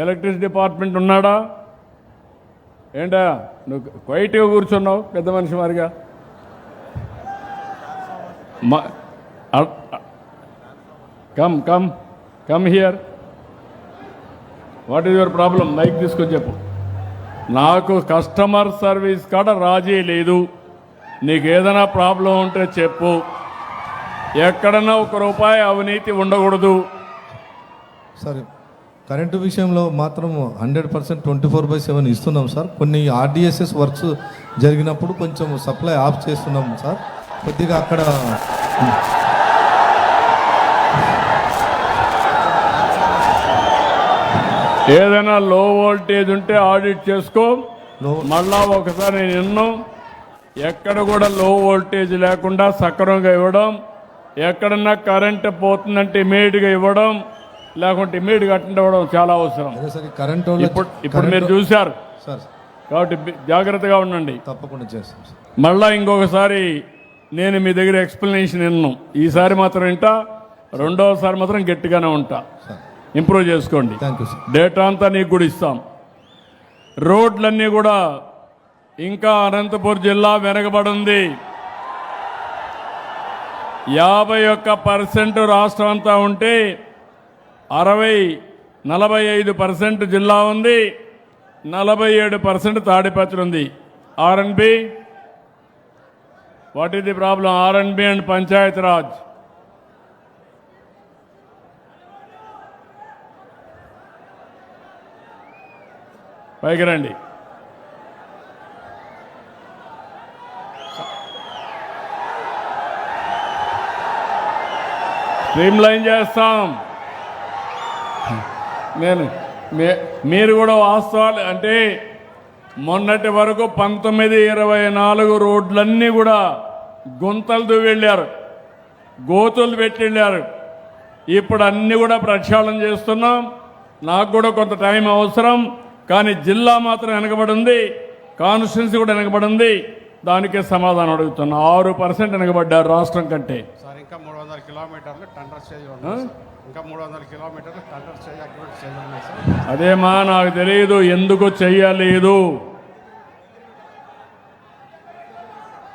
Electricity department ఉన్నాడా? ఏంటా నువ్వు క్వైట్గా కూర్చున్నావు పెద్ద మనిషి మారిగా? Come come come here. What is your problem? Mike తీసుకొని చెప్పు. నాకు కస్టమర్ సర్వీస్ కాడ రాజీ లేదు. నీకు ఏదైనా ప్రాబ్లం ఉంటే చెప్పు. ఎక్కడన్నా ₹1 అవినీతి ఉండకూడదు. సరే, కరెంటు విషయంలో మాత్రం 100% 24/7 ఇస్తున్నాం సార్. కొన్ని ఆర్డిఎస్ఎస్ వర్క్స్ జరిగినప్పుడు కొంచెం సప్లై ఆఫ్ చేస్తున్నాం సార్. కొద్దిగా అక్కడ ఏదైనా లో వోల్టేజ్ ఉంటే ఆడిట్ చేసుకో. మళ్ళా ఒకసారి నేను విన్నాం, ఎక్కడ కూడా లో వోల్టేజ్ లేకుండా సక్రమంగా ఇవ్వడం, ఎక్కడన్నా కరెంట్ పోతుందంటే ఇమీడియట్గా ఇవ్వడం, లేకుంటే ఇమీడియట్గా అటెండ్ అవ్వడం చాలా అవసరం. కరెంట్ ఇప్పుడు మీరు చూశారు సార్, కాబట్టి జాగ్రత్తగా ఉండండి. తప్పకుండా చేస్తాం సార్. మళ్ళా ఇంకొకసారి నేను మీ దగ్గర ఎక్స్ప్లెనేషన్ విన్నాం. ఈసారి మాత్రం వింటా, రెండవసారి మాత్రం గట్టిగానే ఉంటా. ఇంప్రూవ్ చేసుకోండి. Thank you sir. డేటా అంతా నీకు కూడా ఇస్తాం. రోడ్లన్నీ కూడా ఇంకా అనంతపురం జిల్లా వెనకబడింది. 51% రాష్ట్రం అంతా ఉంటే 45% జిల్లా ఉంది, 47% తాడిపత్రి ఉంది. RNB, what is the problem? RNB and Panchayat Raj. పైకి రండి. స్ట్రీమ్ లైన్ చేస్తాం. మీరు కూడా వాస్తవాలు అంటే మొన్నటి వరకు 19-24 రోడ్లన్నీ కూడా గుంతలు వెళ్ళారు, గోతులు పెట్టి వెళ్ళారు. ఇప్పుడు అన్నీ కూడా ప్రక్షాళన చేస్తున్నాం. నాకు కూడా కొంత టైం అవసరం, కానీ జిల్లా మాత్రం వెనకబడి ఉంది, కాన్స్టిట్యున్సీ కూడా వెనకబడి ఉంది. దానికే సమాధానం అడుగుతున్నా. 6% వెనకబడ్డారు రాష్ట్రం కంటే. సార్ ఇంకా 300 కిలోమీటర్లు టెండర్ స్టేజ్ ఇంకా 300 కిలోమీటర్లు టెండర్ స్టేజ్ యాక్టివేట్ స్టేజ్ ఉన్నాయి సార్. అదేమా నాకు తెలియదు ఎందుకు చెయ్యలేదు.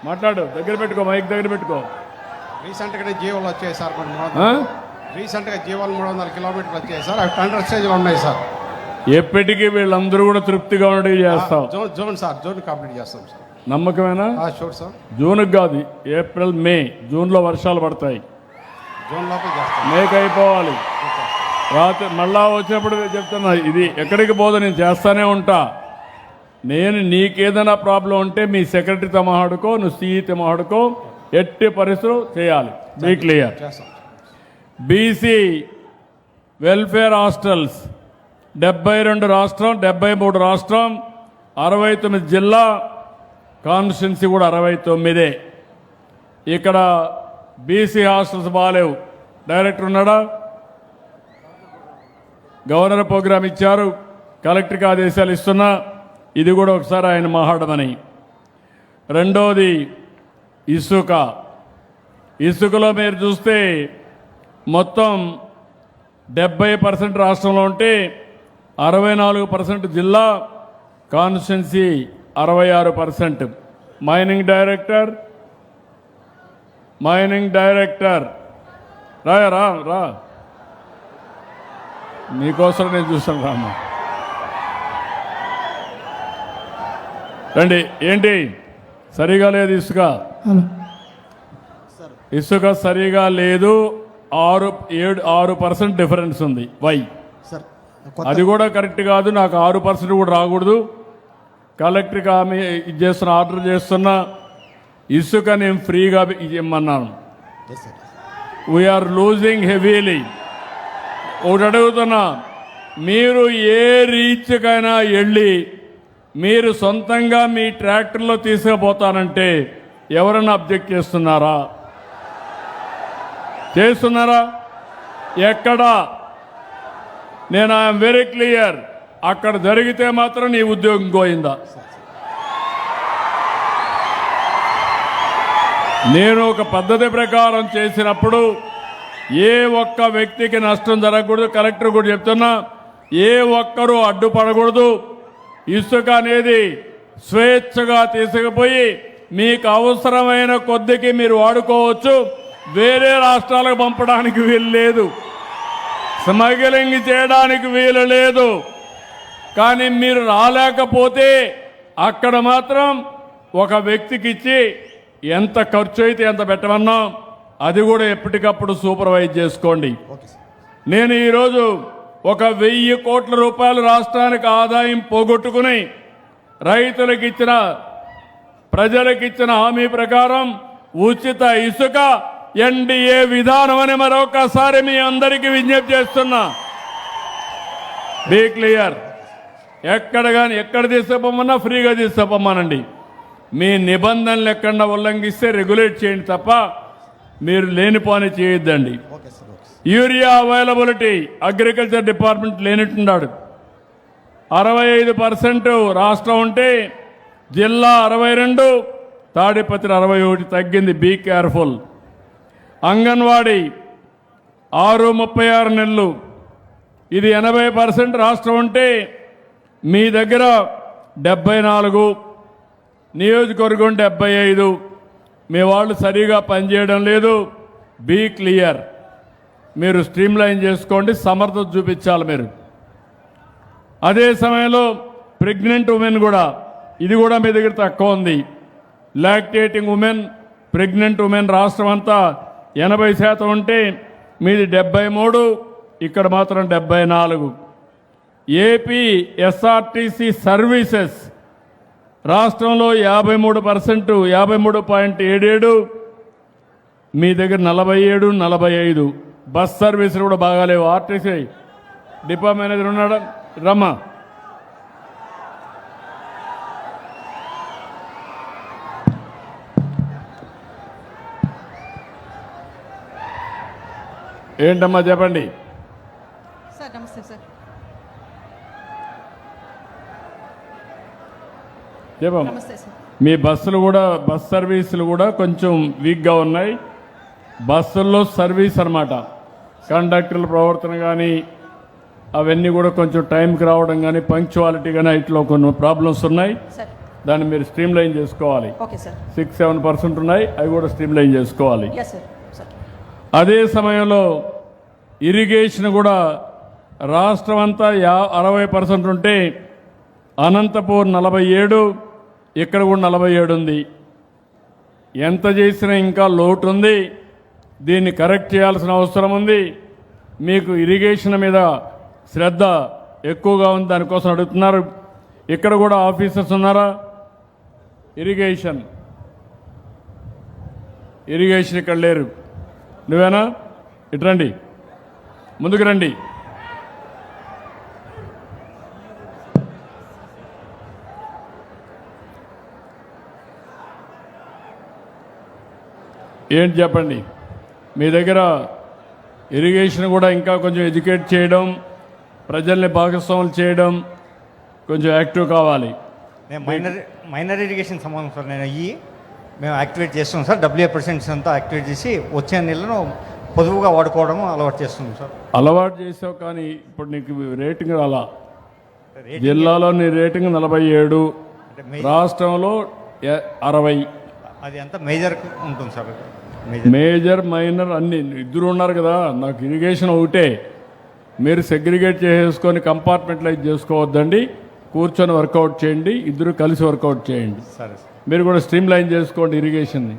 మాట్లాడు, దగ్గర పెట్టుకో, మైక్ దగ్గర పెట్టుకో. రీసెంట్గానే జీవోలు వచ్చాయి సార్. రీసెంట్గా జీవోలు 300 కిలోమీటర్లు వచ్చాయి సార్. అవి టెండర్ స్టేజ్లో ఉన్నాయి సార్. ఎప్పటికీ వీళ్ళందరూ కూడా తృప్తిగా ఉండి చేస్తాం. జూన్ సార్, జూన్ కంప్లీట్ చేస్తాం సార్. నమ్మకమేనా? Sure sir. జూన్కి కాదు, ఏప్రిల్ మే, జూన్లో వర్షాలు పడతాయి. జూన్ లోపల చేస్తాం. మేకి అయిపోవాలి. రాత్రి మళ్ళా వచ్చినప్పుడు చెప్తున్నా, ఇది ఎక్కడికి పోదు, నేను చేస్తానే ఉంటా. నేను నీకేదైనా ప్రాబ్లం ఉంటే మీ సెక్రటరీతో మాట్లాడుకో, నువ్వు సీఈతో మాట్లాడుకో, ఎట్టి పరిస్థితులు చేయాలి. Be clear. BC welfare hostels 72 రాష్ట్రం, 73 రాష్ట్రం, 69 జిల్లా, కాన్స్టిట్యున్సీ కూడా 69. ఇక్కడ బీసీ హాస్టల్స్ బాగాలేవు. డైరెక్టర్ ఉన్నాడా? గవర్నర్ ప్రోగ్రాం ఇచ్చారు, కలెక్టర్కి ఆదేశాలు ఇస్తున్నా. ఇది కూడా ఒకసారి ఆయన మాట్లాడమని. రెండోది ఇసుక. ఇసుకలో మీరు చూస్తే మొత్తం 70% రాష్ట్రంలో ఉంటే 64% జిల్లా, కాన్స్టిట్యున్సీ 66%. మైనింగ్ డైరెక్టర్ రా రా రా, నీకోసం నేను చూస్తాను. రామ్మ రండి. ఏంటి సరిగా లేదు ఇసుక సరిగా లేదు. 6% డిఫరెన్స్ ఉంది. వై? అది కూడా కరెక్ట్ కాదు. నాకు 6% కూడా రాకూడదు. కలెక్టర్కి ఆమె ఇది చేస్తున్న, ఆర్డర్ చేస్తున్నా. ఇసుక నేను ఫ్రీగా ఇమ్మన్నాను. We are losing heavily. ఒకటి అడుగుతున్నా, మీరు ఏ రీచ్కైనా వెళ్ళి మీరు సొంతంగా మీ ట్రాక్టర్లో తీసుకుపోతానంటే ఎవరన్నా అబ్జెక్ట్ చేస్తున్నారా? ఎక్కడా? నేను ఐఎమ్ వెరీ క్లియర్. అక్కడ జరిగితే మాత్రం నీ ఉద్యోగం పోయిందా? నేను ఒక పద్ధతి ప్రకారం చేసినప్పుడు ఏ ఒక్క వ్యక్తికి నష్టం జరగకూడదు. కలెక్టర్ కూడా చెప్తున్నా, ఏ ఒక్కరూ అడ్డుపడకూడదు. ఇసుక అనేది స్వేచ్ఛగా తీసుకుపోయి మీకు అవసరమైన కొద్దికి మీరు వాడుకోవచ్చు. వేరే రాష్ట్రాలకు పంపడానికి వీలు లేదు, స్మగ్లింగ్ చేయడానికి వీలు లేదు. కానీ మీరు రాలేకపోతే అక్కడ మాత్రం ఒక వ్యక్తికి ఇచ్చి ఎంత ఖర్చు అయితే ఎంత పెట్టమన్నాం అది కూడా ఎప్పటికప్పుడు సూపర్వైజ్ చేసుకోండి. నేను ఈరోజు 1,000 కోట్ల రూపాయలు రాష్ట్రానికి ఆదాయం పోగొట్టుకుని రైతులకు ఇచ్చిన, ప్రజలకు ఇచ్చిన హామీ ప్రకారం ఉచిత ఇసుక ఎన్డీఏ విధానం అని మరొకసారి మీ అందరికీ విజ్ఞప్తి చేస్తున్నా. Be clear. ఎక్కడ తీసుకుపోమన్నా ఫ్రీగా తీసుకుపోమానండి. మీ నిబంధనలు ఎక్కడ ఉల్లంఘిస్తే రెగ్యులేట్ చేయండి తప్ప మీరు లేనిపోని చేయొద్దండి. యూరియా అవైలబిలిటీ అగ్రికల్చర్ డిపార్ట్మెంట్ లేనిట్టున్నాడు. 65% రాష్ట్రం ఉంటే జిల్లా 62, తాడిపత్రి 61 తగ్గింది. Be careful. అంగన్వాడీ 636 నెలలు, ఇది 80% రాష్ట్రం ఉంటే మీ దగ్గర 74, నియోజకవర్గం 75. మీ వాళ్ళు సరిగా పనిచేయడం లేదు. Be clear. మీరు స్ట్రీమ్ లైన్ చేసుకోండి, సమర్థత చూపించాలి మీరు. అదే సమయంలో ప్రెగ్నెంట్ ఉమెన్ కూడా, ఇది కూడా మీ దగ్గర తక్కువ ఉంది. లాక్టేటింగ్ ఉమెన్, ప్రెగ్నెంట్ ఉమెన్ రాష్ట్రం అంతా 80% ఉంటే మీది 73, ఇక్కడ మాత్రం 74. ఏపీ ఎస్ఆర్టీసీ సర్వీసెస్ రాష్ట్రంలో 53%, 53.77, మీ దగ్గర 47, 45. బస్ సర్వీసులు కూడా బాగాలేవు. ఆర్టీసీ డిపో మేనేజర్ ఉన్నాడు, రమ్మా. ఏంటమ్మా చెప్పండి. సార్ నమస్తే సార్. చెప్పమ్మా. నమస్తే సార్. మీ బస్సులు కూడా, బస్ సర్వీసులు కూడా కొంచెం వీక్గా ఉన్నాయి. బస్సుల్లో సర్వీస్ అన్నమాట, కండక్టర్ల ప్రవర్తన కానీ అవన్నీ కూడా కొంచెం టైంకి రావడం కానీ, పంక్చువాలిటీ కానీ ఇట్లా కొన్ని ప్రాబ్లమ్స్ ఉన్నాయి. సార్ దాన్ని మీరు స్ట్రీమ్ లైన్ చేసుకోవాలి. Okay sir. 6-7% ఉన్నాయి, అవి కూడా స్ట్రీమ్ లైన్ చేసుకోవాలి. Yes sir. సార్ అదే సమయంలో ఇరిగేషన్ కూడా రాష్ట్రం అంతా 60% ఉంటే అనంతపూర్ 47, ఇక్కడ కూడా 47 ఉంది. ఎంత చేసినా ఇంకా లోటు ఉంది. దీన్ని కరెక్ట్ చేయాల్సిన అవసరం ఉంది. మీకు ఇరిగేషన్ మీద శ్రద్ధ ఎక్కువగా ఉంది, దానికోసం అడుగుతున్నారు. ఇక్కడ కూడా ఆఫీసర్స్ ఉన్నారా? ఇరిగేషన్ ఇక్కడ లేరు. నువ్వేనా? ఇటు రండి, ముందుకు రండి. ఏంటి చెప్పండి. మీ దగ్గర ఇరిగేషన్ కూడా ఇంకా కొంచెం ఎడ్యుకేట్ చేయడం, ప్రజల్ని భాగస్వాములు చేయడం, కొంచెం యాక్టివ్ కావాలి. మేము మైనర్ ఇరిగేషన్ సంబంధం సార్. మేము యాక్టివేట్ చేస్తున్నాం సార్. WA% అంతా యాక్టివేట్ చేసి వచ్చే నీళ్ళను పొదుపుగా వాడుకోవడం అలవాటు చేస్తున్నాం సార్. అలవాటు చేసావు, కానీ ఇప్పుడు నీకు రేటింగ్ అలా జిల్లాలో నీ రేటింగ్ 47, రాష్ట్రంలో 60. అది అంతా మేజర్ ఉంటుంది సార్. మేజర్ మైనర్ అన్ని ఇద్దరు ఉన్నారు కదా. నాకు ఇరిగేషన్ ఒకటే. మీరు సెగ్రిగేట్ చేసేసుకొని కంపార్ట్మెంటలైజ్ చేసుకోవద్దండి. కూర్చొని వర్కౌట్ చేయండి, ఇద్దరు కలిసి వర్కౌట్ చేయండి. సరే. మీరు కూడా స్ట్రీమ్ లైన్ చేసుకోండి ఇరిగేషన్ని.